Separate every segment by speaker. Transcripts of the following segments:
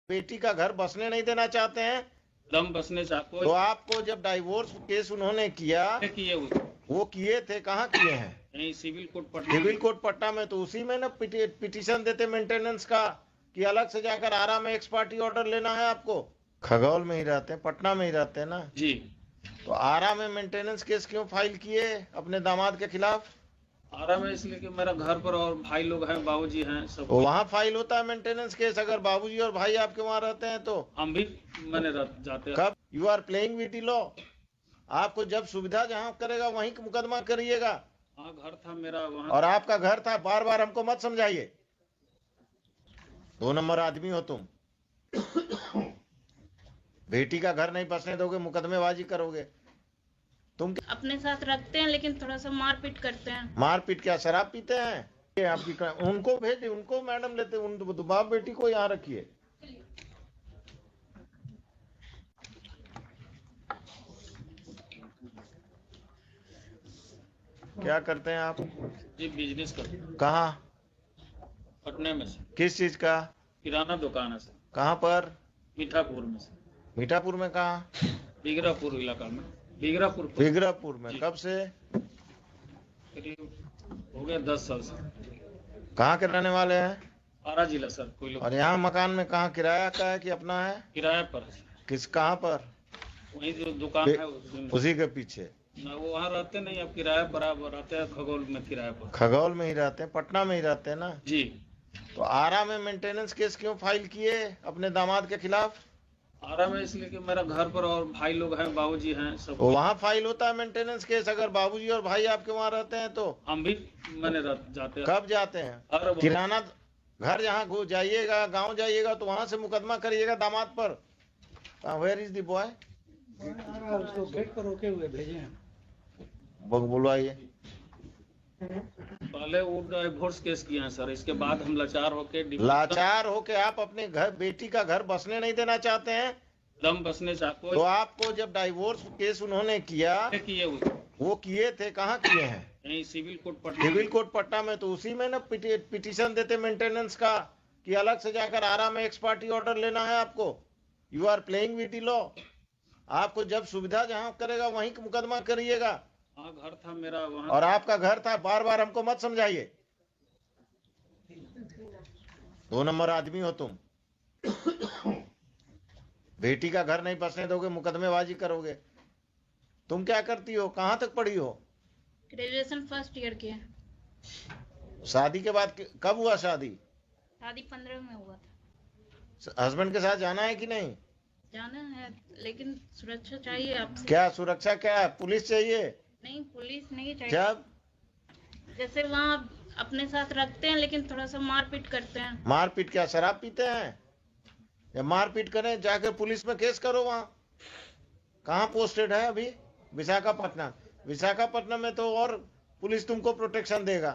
Speaker 1: बेटी का घर बसने नहीं देना चाहते हैं,
Speaker 2: दम बसने चाहते
Speaker 1: तो आपको जब डाइवोर्स केस उन्होंने किया,
Speaker 2: किए
Speaker 1: वो किए थे, कहाँ किए हैं?
Speaker 2: यही civil court Patna.
Speaker 1: Civil court Patna में, तो उसी में ना पिटीशन देते मेंटेनेंस का, कि अलग से जाकर आरा में एक्स पार्टी ऑर्डर लेना है आपको। खगौल में ही रहते हैं, पटना में ही रहते हैं ना
Speaker 2: जी।
Speaker 1: तो आरा में मेंटेनेंस केस क्यों फाइल किए अपने दामाद के खिलाफ?
Speaker 2: आरा में इसलिए कि मेरा घर पर और भाई लोग हैं, बाबूजी हैं सब।
Speaker 1: तो वहाँ फाइल होता है मेंटेनेंस केस, अगर बाबूजी और भाई आपके वहाँ रहते हैं तो।
Speaker 2: हम भी मैंने जाते हैं।
Speaker 1: कब? You are playing with the law. आपको जब सुविधा जहाँ करेगा वहीं मुकदमा करिएगा।
Speaker 2: हाँ, घर था मेरा वहाँ।
Speaker 1: और आपका घर था, बार बार हमको मत समझाइए, 2 नंबर आदमी हो तुम। बेटी का घर नहीं बसने दोगे, मुकदमेबाजी करोगे तुम।
Speaker 3: अपने साथ रखते हैं लेकिन थोड़ा सा मारपीट करते हैं।
Speaker 1: मारपीट क्या, शराब पीते हैं? ये आपकी उनको भेजिए, उनको मैडम लेते, उन बाप बेटी को यहाँ रखिए। क्या करते हैं आप?
Speaker 2: जी, बिजनेस करते हैं।
Speaker 1: कहाँ?
Speaker 2: पटने में से।
Speaker 1: किस चीज का?
Speaker 2: किराना दुकान है सर।
Speaker 1: कहाँ पर?
Speaker 2: मीठापुर में से।
Speaker 1: मीठापुर में कहाँ?
Speaker 2: बिगरापुर इलाका में। बिगरापुर
Speaker 1: में। कब से?
Speaker 2: करीब हो गया 10 साल से।
Speaker 1: कहाँ के रहने वाले हैं?
Speaker 2: आरा जिला सर। कोई लोग।
Speaker 1: और यहाँ मकान में कहाँ किराया का है कि अपना है?
Speaker 2: किराए पर है।
Speaker 1: किस, कहाँ पर?
Speaker 2: वही जो दुकान है
Speaker 1: उसी के पीछे
Speaker 2: ना, वो वहाँ रहते नहीं, अब किराए पर रहते हैं खगौल में। किराए पर
Speaker 1: खगौल में ही रहते हैं, पटना में ही रहते हैं ना
Speaker 2: जी।
Speaker 1: तो आरा में मेंटेनेंस केस क्यों फाइल किए अपने दामाद के खिलाफ?
Speaker 2: आरा में इसलिए कि मेरा घर पर और भाई लोग हैं, बाबूजी हैं सब।
Speaker 1: तो वहाँ फाइल होता है मेंटेनेंस केस, अगर बाबूजी और भाई आपके वहाँ रहते हैं तो।
Speaker 2: हम भी मैंने जाते हैं।
Speaker 1: कब जाते हैं? किराना घर जहाँ जाइएगा, गांव जाइएगा तो वहां से मुकदमा करिएगा दामाद पर। Where is the boy?
Speaker 4: उसको गेट पर रोके हुए भेजे हैं।
Speaker 1: बुलवाइए।
Speaker 2: पहले वो डिवोर्स केस किए हैं सर, इसके बाद हम लाचार होके
Speaker 1: आप अपने घर, बेटी का घर बसने नहीं देना चाहते हैं,
Speaker 2: दम बसने चाहते
Speaker 1: तो आपको जब डाइवोर्स केस उन्होंने किया,
Speaker 2: किए
Speaker 1: वो किए थे, कहाँ किए हैं?
Speaker 2: यही civil court Patna.
Speaker 1: Civil court Patna में, तो उसी में ना पिटीशन देते मेंटेनेंस का, कि अलग से जाकर आरा में एक्स पार्टी ऑर्डर लेना है आपको। You are playing with the law. आपको जब सुविधा जहाँ करेगा वहीं मुकदमा करिएगा।
Speaker 2: हाँ, घर था मेरा वहाँ।
Speaker 1: और आपका घर था, बार बार हमको मत समझाइए, 2 नंबर आदमी हो तुम। बेटी का घर नहीं बसने दोगे, मुकदमेबाजी करोगे। तुम क्या करती हो, कहाँ तक पढ़ी हो?
Speaker 3: ग्रेजुएशन फर्स्ट ईयर की है।
Speaker 1: शादी के बाद कब हुआ शादी?
Speaker 3: शादी 15 में हुआ था।
Speaker 1: हस्बैंड के साथ जाना है कि नहीं?
Speaker 3: जाना है लेकिन सुरक्षा चाहिए आपसे।
Speaker 1: क्या सुरक्षा, क्या है? पुलिस चाहिए?
Speaker 3: नहीं, पुलिस नहीं चाहिए।
Speaker 1: जब
Speaker 3: जैसे वहाँ अपने साथ रखते हैं लेकिन थोड़ा सा मारपीट करते हैं।
Speaker 1: मारपीट क्या, शराब पीते हैं? या मारपीट करें, जाकर पुलिस में केस करो। वहाँ कहाँ पोस्टेड है अभी? विशाखापट्टनम। विशाखापट्टनम में तो और पुलिस तुमको प्रोटेक्शन देगा।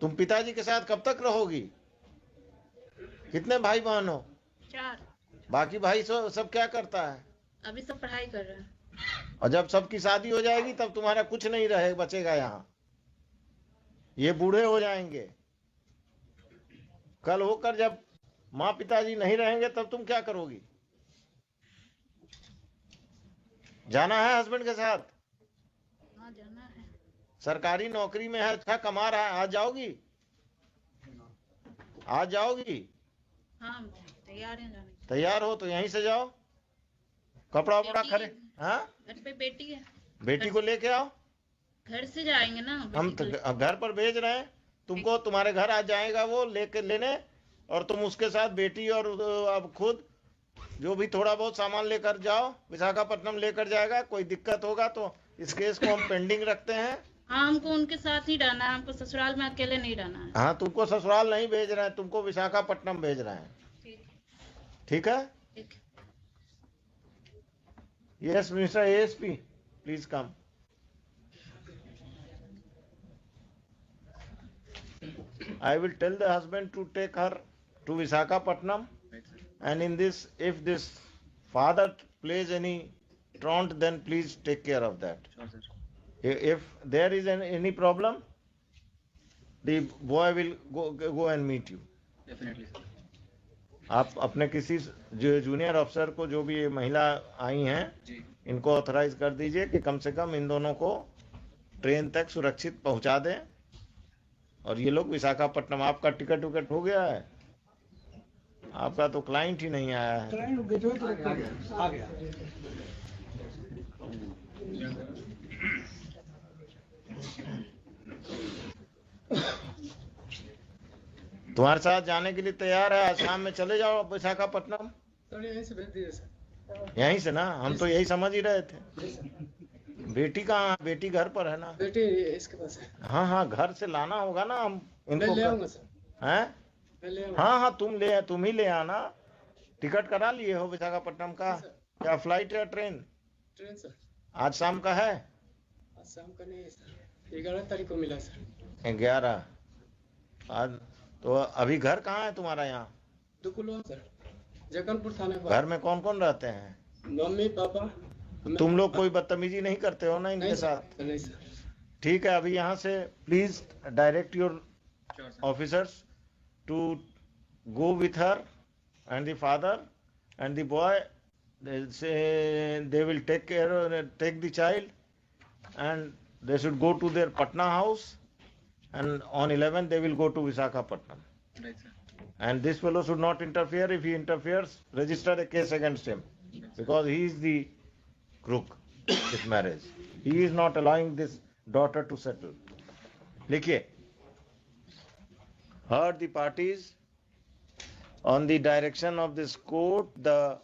Speaker 1: तुम पिताजी के साथ कब तक रहोगी? कितने भाई बहन हो?
Speaker 3: 4।
Speaker 1: बाकी भाई सब क्या करता है?
Speaker 3: अभी सब पढ़ाई कर रहे हैं।
Speaker 1: और जब सबकी शादी हो जाएगी तब तुम्हारा कुछ नहीं रहे बचेगा यहाँ। ये बूढ़े हो जाएंगे, कल होकर जब माँ पिताजी नहीं रहेंगे तब तुम क्या करोगी? जाना है हस्बैंड के साथ?
Speaker 3: हाँ, जाना है।
Speaker 1: सरकारी नौकरी में है, अच्छा कमा रहा है, आज जाओगी? आज जाओगी?
Speaker 3: हाँ, तैयार हैं जाने।
Speaker 1: तैयार हो तो यहीं से जाओ, कपड़ा वपड़ा खरीद। हाँ,
Speaker 3: घर पे बेटी है।
Speaker 1: बेटी को लेके आओ।
Speaker 3: घर से जाएंगे ना।
Speaker 1: हम तो घर पर भेज रहे हैं तुमको, तुम्हारे घर आ जाएगा वो लेके लेने, और तुम उसके साथ बेटी और अब खुद जो भी थोड़ा बहुत सामान लेकर जाओ। विशाखापट्टनम लेकर जाएगा, कोई दिक्कत होगा तो इस केस को हम पेंडिंग रखते हैं।
Speaker 3: हाँ, हमको उनके साथ ही रहना है, हमको ससुराल में अकेले नहीं रहना है।
Speaker 1: हाँ, तुमको ससुराल नहीं भेज रहे हैं, तुमको विशाखापट्टनम भेज रहे हैं। ठीक है? Yes mister ASP, please come. I will tell the husband to take her to Visakhapatnam, and in this, if this father plays any truant, then please take care of that.
Speaker 4: Sure, sir.
Speaker 1: If there is any problem, the boy will go and meet you.
Speaker 4: Definitely, sir.
Speaker 1: आप अपने किसी जो junior अफसर को, जो भी ये महिला आई हैं, इनको ऑथराइज कर दीजिए कि कम से कम इन दोनों को ट्रेन तक सुरक्षित पहुंचा दें। और ये लोग विशाखापट्टनम, आपका टिकट विकट हो गया है? आपका तो क्लाइंट ही नहीं आया है।
Speaker 4: क्लाइंट गेटवे पे रखा गया, आ गया।
Speaker 1: तुम्हारे साथ जाने के लिए तैयार है, आज शाम में चले जाओ विशाखापट्टनम।
Speaker 5: सर यहीं से भेज दीजिए सर।
Speaker 1: यहीं से ना, हम तो यही समझ ही रहे थे। बेटी कहाँ? बेटी घर पर है ना?
Speaker 5: बेटी इसके पास है।
Speaker 1: हाँ हाँ, घर से लाना होगा ना, हम
Speaker 5: मैं
Speaker 1: इनको
Speaker 5: ले आऊंगा सर।
Speaker 1: हैं?
Speaker 5: मैं ले आऊंगा।
Speaker 1: हाँ हाँ, तुम ही ले आना। टिकट करा लिए हो विशाखापट्टनम का? क्या फ्लाइट या ट्रेन?
Speaker 5: Train sir.
Speaker 1: आज शाम का है?
Speaker 5: आज शाम का नहीं है सर, 11 तारीख को मिला सर।
Speaker 1: 11 आज। तो अभी घर कहाँ है तुम्हारा? यहाँ
Speaker 5: दुकुलवा सर, जगनपुर थाने पर।
Speaker 1: घर में कौन कौन रहते हैं?
Speaker 5: Mummy papa.
Speaker 1: तुम लोग कोई बदतमीजी नहीं करते हो ना इनके
Speaker 5: नहीं
Speaker 1: साथ?
Speaker 5: सर, नहीं सर।
Speaker 1: ठीक है, अभी यहाँ से please direct your officers to go with her and the father and the boy. They say they will take the child, and they should go to their Patna house, and on 11 they will go to Visakhapatnam.
Speaker 2: Right, sir.
Speaker 1: And this fellow should not interfere. If he interferes, register a case against him, because he is the crook this marriage. He is not allowing this daughter to settle. Likhiye, heard the parties. On the direction of this court, the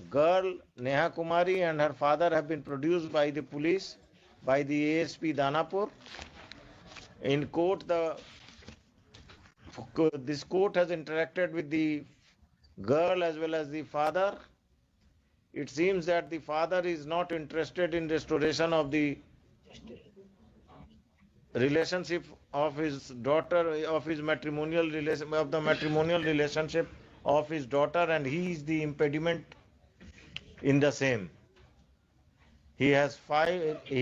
Speaker 1: girl Neha Kumari and her father have been produced by the police, by the ASP Danapur. In court, this court has interacted with the girl as well as the father. It seems that the father is not interested in restoration of the relationship of his daughter, of his matrimonial relation, of the matrimonial relationship of his daughter, and he is the impediment in the same. He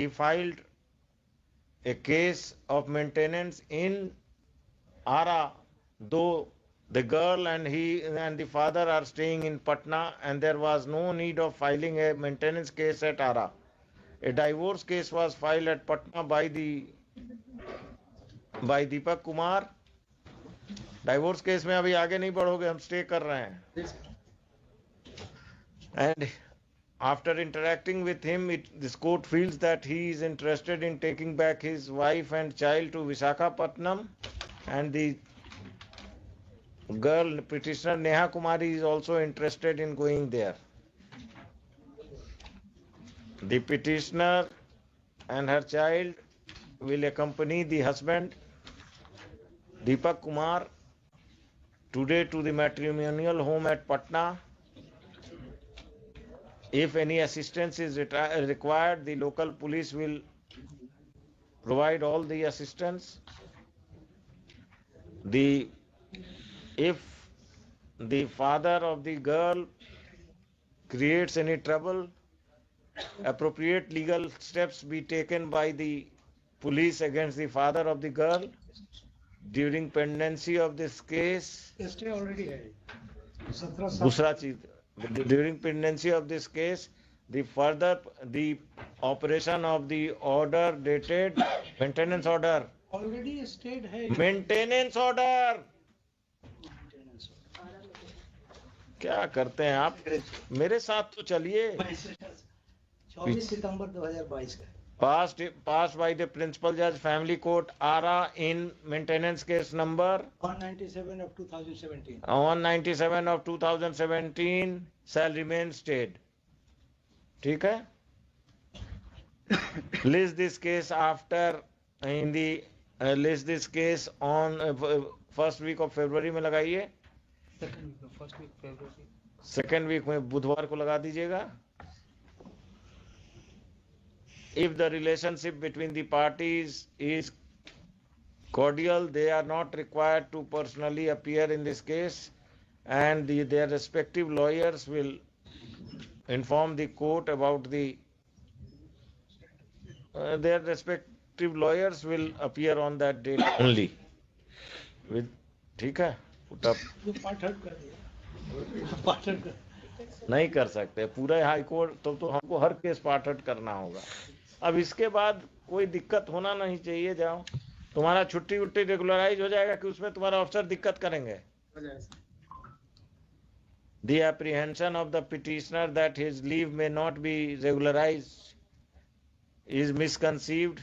Speaker 1: filed a case of maintenance in Ara, though the girl and he and the father are staying in Patna, and there was no need of filing a maintenance case at Ara. A divorce case was filed at Patna by Deepak Kumar. Divorce case में अभी आगे नहीं बढ़ोगे, हम stay कर रहे हैं. And after interacting with him, this court feels that he is interested in taking back his wife and child to Visakhapatnam, and the girl petitioner Neha Kumari is also interested in going there. The petitioner and her child will accompany the husband Deepak Kumar today to the matrimonial home at Patna. If any assistance is required, the local police will provide all the assistance. If the father of the girl creates any trouble, appropriate legal steps be taken by the police against the father of the girl. During pendency of this case,
Speaker 4: stay already है 17 साल।
Speaker 1: दूसरा चीज, during pendency of this case, the operation of the order dated maintenance order,
Speaker 4: already state है।
Speaker 1: maintenance order. क्या करते हैं आप? मेरे साथ तो चलिए।
Speaker 4: 24 सितंबर 2022 का।
Speaker 1: Passed by the principal judge, family court, Ara, in maintenance case number
Speaker 4: 197 of 2017.
Speaker 1: 197 of 2017 shall remain stayed. ठीक है? List this case list this case on first week of February में लगाइए। second week में बुधवार को लगा दीजिएगा। If the relationship between the parties is cordial, they are not required to personally appear in this case, and their respective lawyers will inform the court about their respective lawyers will appear on that date only. ठीक है? Put up.
Speaker 4: जो part हट कर दिया। Pattern कर
Speaker 1: नहीं कर सकते पूरे हाई कोर्ट तो हमको हर केस पार्ट करना होगा। अब इसके बाद कोई दिक्कत होना नहीं चाहिए। जाओ, तुम्हारा छुट्टी उट्टी रेगुलराइज हो जाएगा कि उसमें तुम्हारा अफसर दिक्कत करेंगे?
Speaker 5: हो जाए sir.
Speaker 1: The apprehension of the petitioner that his leave may not be regularized is misconceived,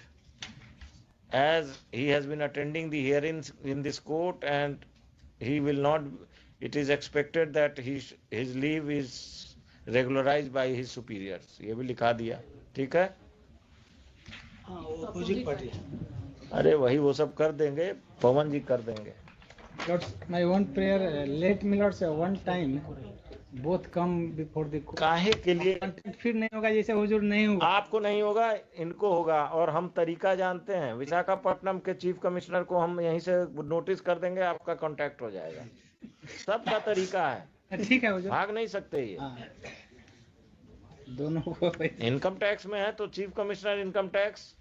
Speaker 1: as he has been attending the hearings in this court and he will not. It is expected that his leave is regularized by his superiors. ये भी लिखा दिया, ठीक है?
Speaker 4: हाँ, वो opposite party.
Speaker 1: अरे वही वो सब कर देंगे, पवन जी कर देंगे।
Speaker 6: Lords, my one prayer, let me Lords one time both come before the court.
Speaker 1: काहे के लिए?
Speaker 6: Contact फिर नहीं होगा जैसे हुजूर नहीं होगा।
Speaker 1: आपको नहीं होगा, इनको होगा। और हम तरीका जानते हैं, विशाखापट्टनम के चीफ कमिश्नर को हम यहीं से नोटिस कर देंगे, आपका कांटेक्ट हो जाएगा। सबका तरीका है,
Speaker 6: ठीक है हुजूर।
Speaker 1: भाग नहीं सकते ये।
Speaker 6: हाँ। दोनों को
Speaker 1: इनकम टैक्स में है तो चीफ कमिश्नर इनकम टैक्स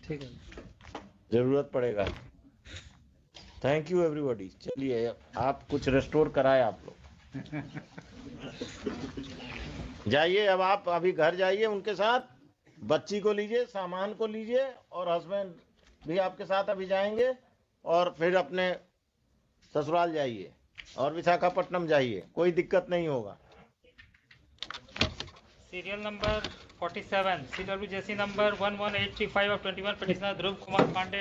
Speaker 6: ठीक है।
Speaker 1: जरूरत पड़ेगा। Thank you everybody. चलिए आप कुछ रेस्टोर कराए आप लोग। जाइए, अब आप अभी घर जाइए, उनके साथ बच्ची को लीजिए, सामान को लीजिए, और हस्बैंड भी आपके साथ अभी जाएंगे, और फिर अपने ससुराल जाइए और विशाखापट्टनम जाइए, कोई दिक्कत नहीं होगा।
Speaker 7: Serial number 47, CWJC number 11835 of 21, petitioner Dhruv Kumar Pandey.